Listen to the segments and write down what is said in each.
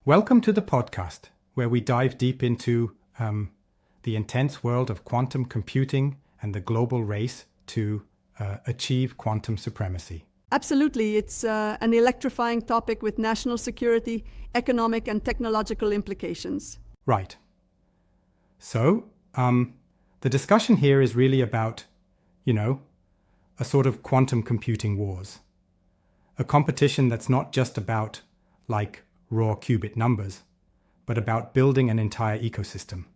Welcome to the podcast, where we dive deep into the intense world of quantum computing and the global race to achieve quantum supremacy. Absolutely. It's an electrifying topic with national security, economic and technological implications. Right. So, the discussion here is really about, a sort of quantum computing wars. A competition that's not just about, raw qubit numbers, but about building an entire ecosystem,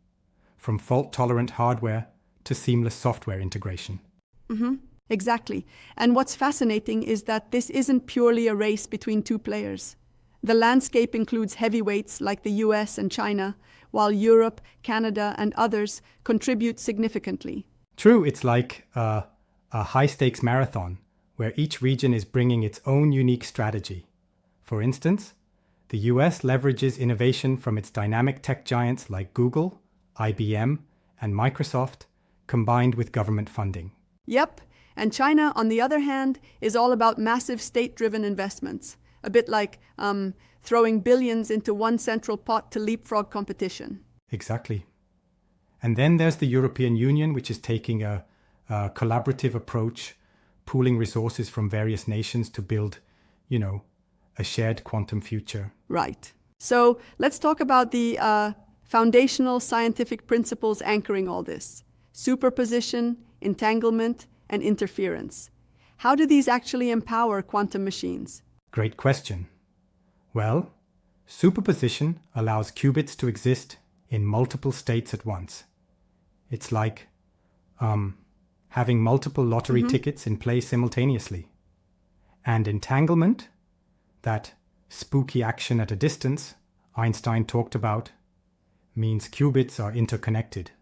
from fault-tolerant hardware to seamless software integration. Exactly. And what's fascinating is that this isn't purely a race between two players. The landscape includes heavyweights like the US and China, while Europe, Canada, and others contribute significantly. True, it's like a high-stakes marathon, where each region is bringing its own unique strategy. For instance, the US leverages innovation from its dynamic tech giants like Google, IBM, and Microsoft, combined with government funding. Yep. And China, on the other hand, is all about massive state-driven investments, a bit like throwing billions into one central pot to leapfrog competition. Exactly. And then there's the European Union, which is taking a collaborative approach, pooling resources from various nations to build, a shared quantum future. Right. So let's talk about the foundational scientific principles anchoring all this: superposition, entanglement, and interference. How do these actually empower quantum machines? Great question. Well, superposition allows qubits to exist in multiple states at once. It's like having multiple lottery tickets in play simultaneously. And entanglement, that spooky action at a distance Einstein talked about, means qubits are interconnected,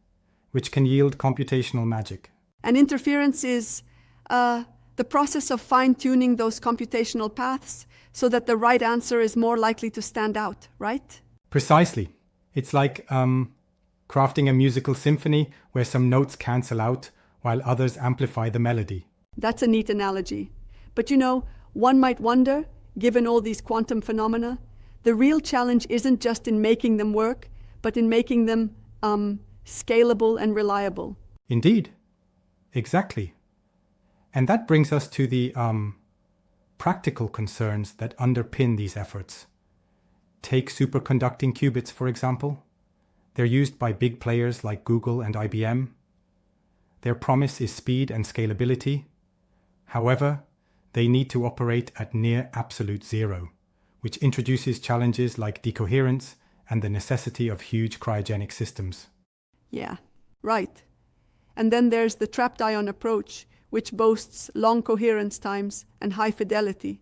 which can yield computational magic. And interference is the process of fine-tuning those computational paths so that the right answer is more likely to stand out, right? Precisely. It's like crafting a musical symphony where some notes cancel out while others amplify the melody. That's a neat analogy. But one might wonder, given all these quantum phenomena, the real challenge isn't just in making them work, but in making them scalable and reliable. Indeed. Exactly. And that brings us to the practical concerns that underpin these efforts. Take superconducting qubits, for example. They're used by big players like Google and IBM. Their promise is speed and scalability. However, they need to operate at near absolute zero, which introduces challenges like decoherence and the necessity of huge cryogenic systems. Yeah, right. And then there's the trapped ion approach, which boasts long coherence times and high fidelity,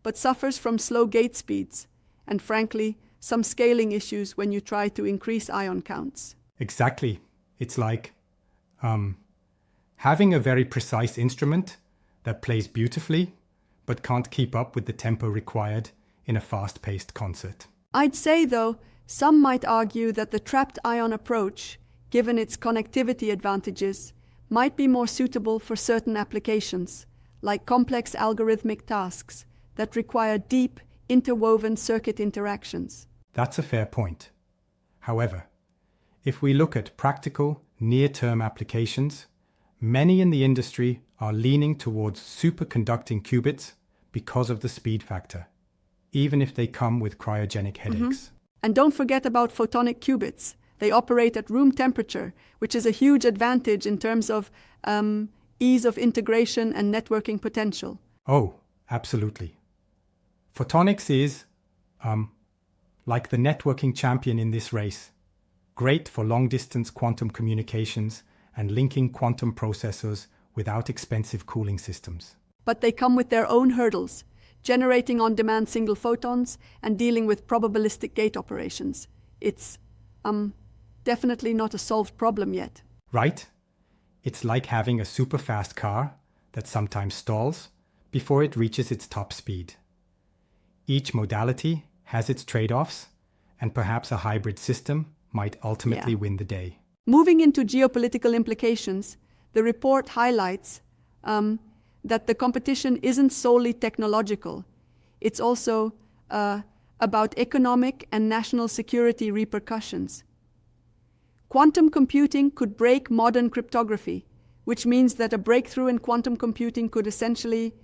but suffers from slow gate speeds and, frankly, some scaling issues when you try to increase ion counts. Exactly. It's like having a very precise instrument that plays beautifully but can't keep up with the tempo required in a fast-paced concert. I'd say, though, some might argue that the trapped ion approach, given its connectivity advantages, might be more suitable for certain applications, like complex algorithmic tasks that require deep, interwoven circuit interactions. That's a fair point. However, if we look at practical, near-term applications, many in the industry are leaning towards superconducting qubits because of the speed factor, even if they come with cryogenic headaches. And don't forget about photonic qubits. They operate at room temperature, which is a huge advantage in terms of ease of integration and networking potential. Oh, absolutely. Photonics is like the networking champion in this race. Great for long-distance quantum communications and linking quantum processors without expensive cooling systems. But they come with their own hurdles, generating on-demand single photons and dealing with probabilistic gate operations. It's definitely not a solved problem yet. Right? It's like having a super fast car that sometimes stalls before it reaches its top speed. Each modality has its trade-offs, and perhaps a hybrid system might ultimately win the day. Moving into geopolitical implications, the report highlights that the competition isn't solely technological. It's also a about economic and national security repercussions. Quantum computing could break modern cryptography, which means that a breakthrough in quantum computing could essentially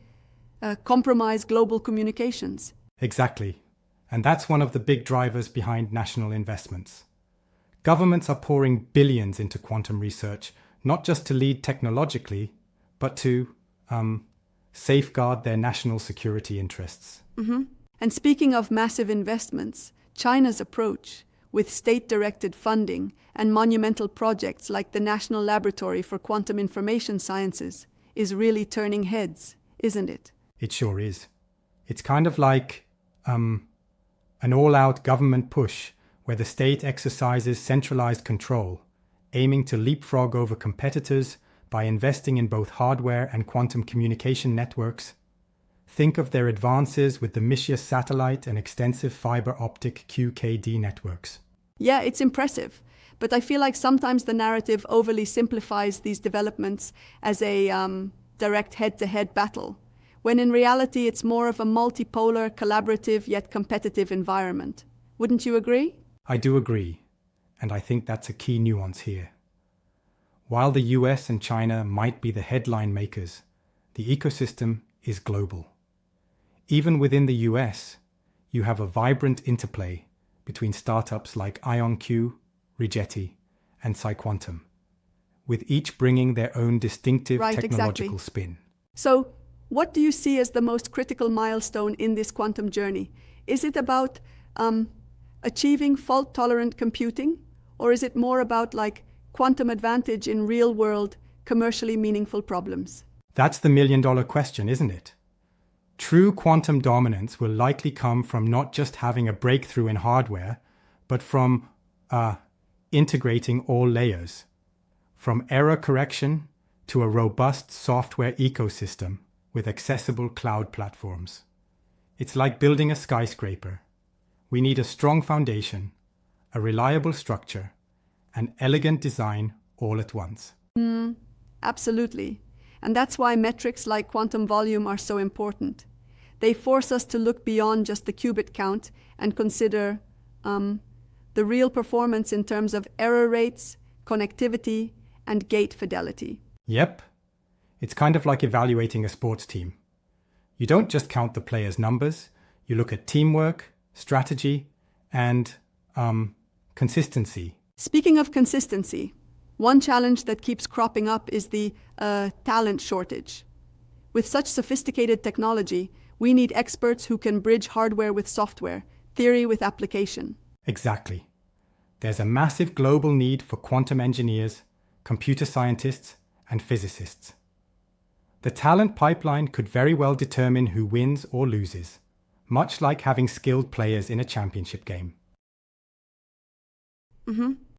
compromise global communications. Exactly. And that's one of the big drivers behind national investments. Governments are pouring billions into quantum research, not just to lead technologically, but to safeguard their national security interests. Mm-hmm. And speaking of massive investments, China's approach, with state-directed funding and monumental projects like the National Laboratory for Quantum Information Sciences, is really turning heads, isn't it? It sure is. It's kind of like an all-out government push where the state exercises centralized control, aiming to leapfrog over competitors by investing in both hardware and quantum communication networks. Think of their advances with the MISIA satellite and extensive fiber optic QKD networks. Yeah, it's impressive. But I feel like sometimes the narrative overly simplifies these developments as a direct head-to-head battle, when in reality it's more of a multipolar, collaborative yet competitive environment. Wouldn't you agree? I do agree, and I think that's a key nuance here. While the US and China might be the headline makers, the ecosystem is global. Even within the US, you have a vibrant interplay between startups like IonQ, Rigetti, and PsiQuantum, with each bringing their own distinctive technological spin. So, what do you see as the most critical milestone in this quantum journey? Is it about achieving fault-tolerant computing, or is it more about quantum advantage in real-world, commercially meaningful problems? That's the million-dollar question, isn't it? True quantum dominance will likely come from not just having a breakthrough in hardware, but from integrating all layers, from error correction to a robust software ecosystem with accessible cloud platforms. It's like building a skyscraper. We need a strong foundation, a reliable structure, an elegant design all at once. Absolutely. And that's why metrics like quantum volume are so important. They force us to look beyond just the qubit count and consider the real performance in terms of error rates, connectivity, and gate fidelity. Yep. It's kind of like evaluating a sports team. You don't just count the players' numbers, you look at teamwork, strategy, and consistency. Speaking of consistency, one challenge that keeps cropping up is the talent shortage. With such sophisticated technology, we need experts who can bridge hardware with software, theory with application. Exactly. There's a massive global need for quantum engineers, computer scientists, and physicists. The talent pipeline could very well determine who wins or loses, much like having skilled players in a championship game.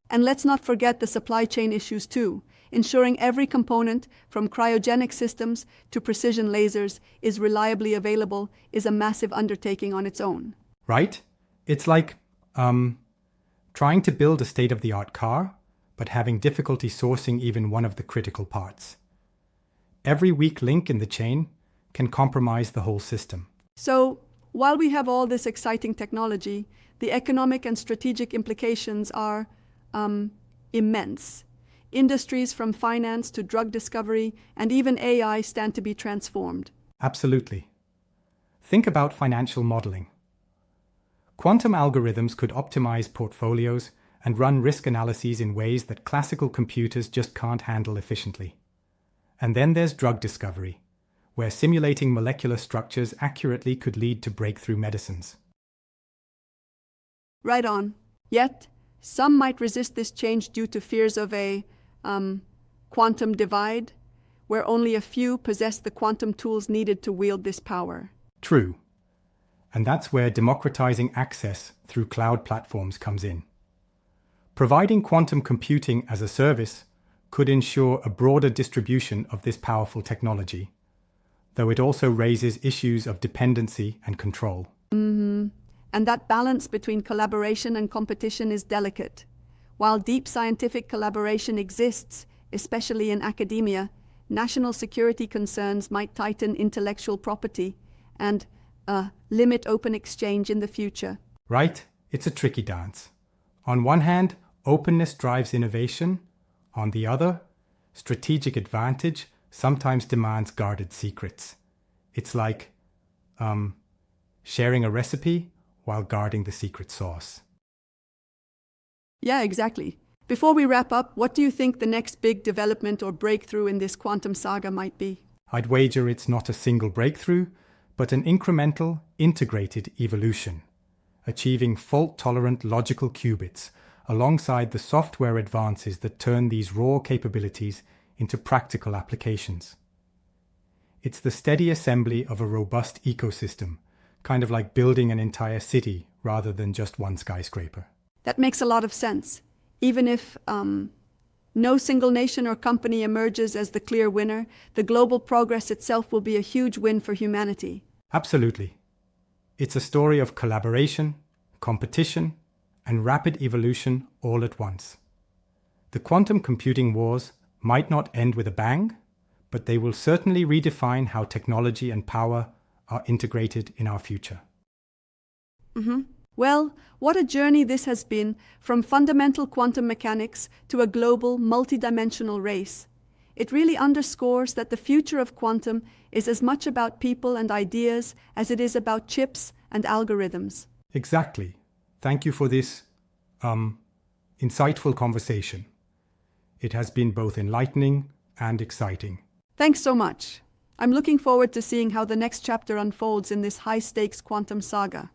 And let's not forget the supply chain issues too. Ensuring every component, from cryogenic systems to precision lasers, is reliably available is a massive undertaking on its own. Right? It's like trying to build a state-of-the-art car, but having difficulty sourcing even one of the critical parts. Every weak link in the chain can compromise the whole system. So, while we have all this exciting technology, the economic and strategic implications are immense. Industries from finance to drug discovery and even AI stand to be transformed. Absolutely. Think about financial modeling. Quantum algorithms could optimize portfolios and run risk analyses in ways that classical computers just can't handle efficiently. And then there's drug discovery, where simulating molecular structures accurately could lead to breakthrough medicines. Right on. Yet, some might resist this change due to fears of a quantum divide, where only a few possess the quantum tools needed to wield this power. True. And that's where democratizing access through cloud platforms comes in. Providing quantum computing as a service could ensure a broader distribution of this powerful technology, though it also raises issues of dependency and control. And that balance between collaboration and competition is delicate. While deep scientific collaboration exists, especially in academia, national security concerns might tighten intellectual property and limit open exchange in the future. Right? It's a tricky dance. On one hand, openness drives innovation. On the other, strategic advantage sometimes demands guarded secrets. It's like sharing a recipe while guarding the secret sauce. Yeah, exactly. Before we wrap up, what do you think the next big development or breakthrough in this quantum saga might be? I'd wager it's not a single breakthrough, but an incremental, integrated evolution, achieving fault-tolerant logical qubits alongside the software advances that turn these raw capabilities into practical applications. It's the steady assembly of a robust ecosystem, kind of like building an entire city rather than just one skyscraper. That makes a lot of sense. Even if no single nation or company emerges as the clear winner, the global progress itself will be a huge win for humanity. Absolutely. It's a story of collaboration, competition, and rapid evolution all at once. The quantum computing wars might not end with a bang, but they will certainly redefine how technology and power are integrated in our future. Well, what a journey this has been, from fundamental quantum mechanics to a global, multidimensional race. It really underscores that the future of quantum is as much about people and ideas as it is about chips and algorithms. Exactly. Thank you for this insightful conversation. It has been both enlightening and exciting. Thanks so much. I'm looking forward to seeing how the next chapter unfolds in this high-stakes quantum saga.